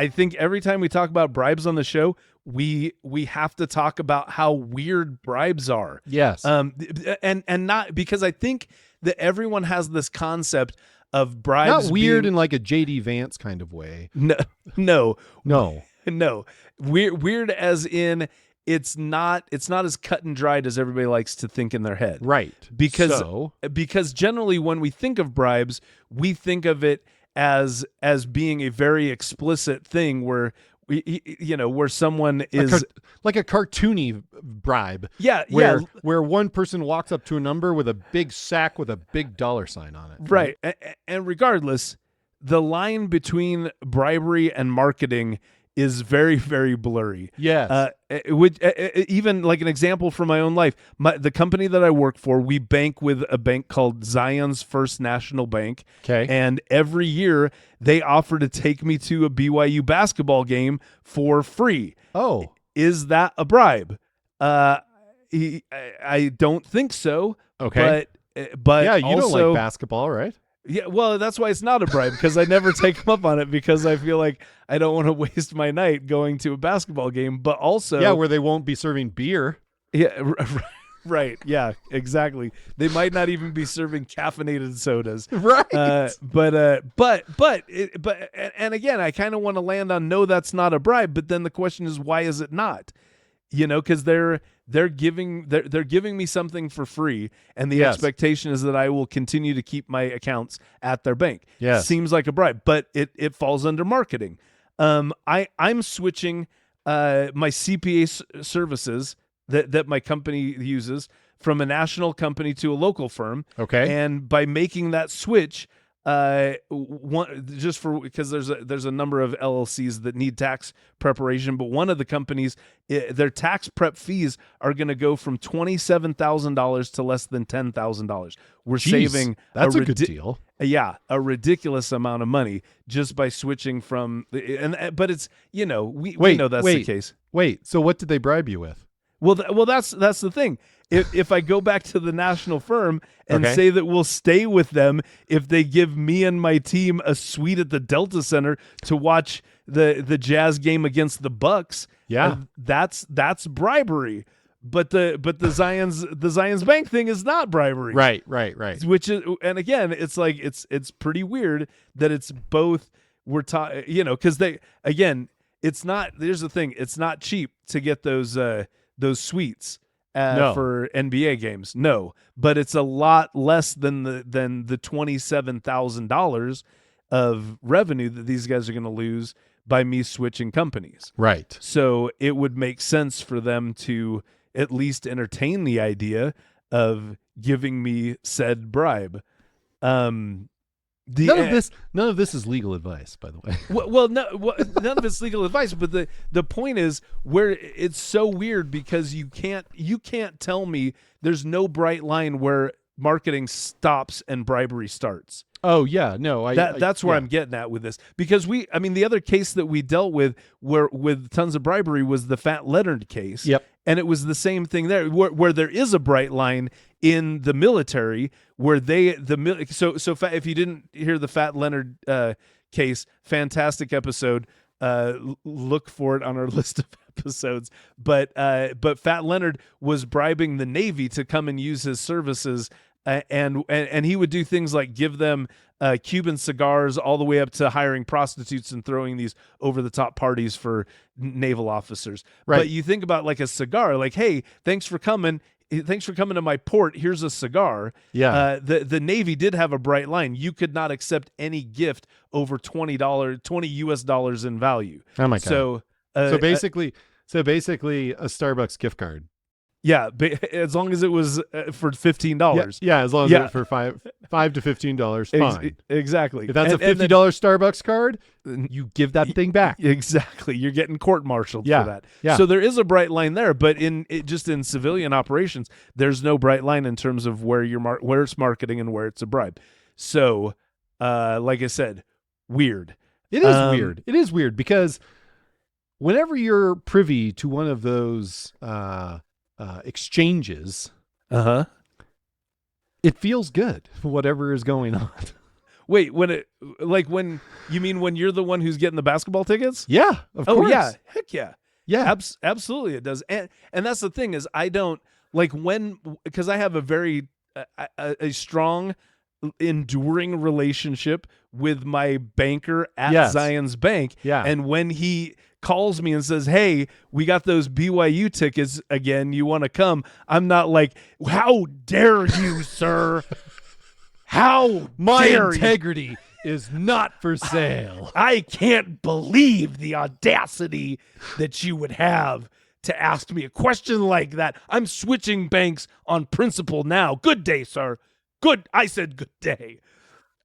I think every time we talk about bribes on the show, we have to talk about how weird bribes are. Yes. And not because I think that everyone has this concept of bribes Not weird being, in like a JD Vance kind of way. no. No. Weird as in it's not as cut and dried as everybody likes to think in their head. Right. Because generally when we think of bribes, we think of it as being a very explicit thing where where someone is like a cartoony bribe. Yeah, where one person walks up to a number with a big sack with a big $sign on it. Right. And regardless, the line between bribery and marketing is very, very blurry. Yes. Even like an example from my own life, the company that I work for, we bank with a bank called Zion's First National Bank. Okay. And every year they offer to take me to a BYU basketball game for free. Oh. Is that a bribe? I don't think so. Okay. But yeah, you also, don't like basketball, right? Yeah, well, that's why it's not a bribe, because I never take them up on it because I feel like I don't want to waste my night going to a basketball game. But also, yeah, where they won't be serving beer. Yeah, right. Yeah, exactly. They might not even be serving caffeinated sodas. Right. And again, I kind of want to land on no, that's not a bribe. But then the question is, why is it not? Because they're giving me something for free, and the expectation is that I will continue to keep my accounts at their bank. Yes. Seems like a bribe, but it falls under marketing. I'm switching my CPA services that my company uses from a national company to a local firm. Okay. And by making that switch, because there's a number of LLCs that need tax preparation, but one of the companies, their tax prep fees are going to go from $27,000 to less than $10,000. We're saving that's a good deal. Yeah, a ridiculous amount of money just by switching from but it's we know that's the case. Wait, so what did they bribe you with? Well, that's the thing. If I go back to the national firm and say that we'll stay with them if they give me and my team a suite at the Delta Center to watch the Jazz game against the Bucks, that's bribery. But the Zion's Bank thing is not bribery. Right. Which is, and again, it's like it's pretty weird that it's both. We're because it's not. Here's the thing: it's not cheap to get those suites for NBA games. No, but it's a lot less than the $27,000 of revenue that these guys are going to lose by me switching companies. Right. So it would make sense for them to at least entertain the idea of giving me said bribe. None of this is legal advice, by the way. None of it's legal advice. But the point is where it's so weird because you can't tell me there's no bright line where marketing stops and bribery starts. Oh yeah, no, that's where I'm getting at with this, because the other case that we dealt with with tons of bribery was the Fat Leonard case. Yep. And it was the same thing there, where there is a bright line in the military where if you didn't hear the Fat Leonard case, fantastic episode. Look for it on our list of episodes. But Fat Leonard was bribing the Navy to come and use his services. And he would do things like give them Cuban cigars all the way up to hiring prostitutes and throwing these over-the-top parties for naval officers. Right. But you think about like a cigar, like, hey, thanks for coming to my port. Here's a cigar. Yeah. The Navy did have a bright line. You could not accept any gift over $20 US in value. Oh my God. So basically a Starbucks gift card. Yeah, as long as it was for $15. Yeah, as long as it was for $5 to $15, fine. Exactly. If that's a $50 Starbucks card, you give that thing back. Exactly. You're getting court-martialed for that. Yeah. So there is a bright line there, but just in civilian operations, there's no bright line in terms of where it's marketing and where it's a bribe. So, like I said, weird. It is weird. It is weird because whenever you're privy to one of those exchanges, it feels good, whatever is going on. Wait, when you mean when you're the one who's getting the basketball tickets? Yeah, of Oh course. yeah, heck yeah. Yeah. Absolutely it does. And that's the thing is I don't like because I have a very a strong enduring relationship with my banker at Yes. Zion's Bank. Yeah. And when he calls me and says, "Hey, we got those BYU tickets again. You want to come?" I'm not like, "How dare you, sir? How My dare you?" integrity is not for sale. I can't believe the audacity that you would have to ask me a question like that. I'm switching banks on principle now. Good day, sir. Good. I said good day.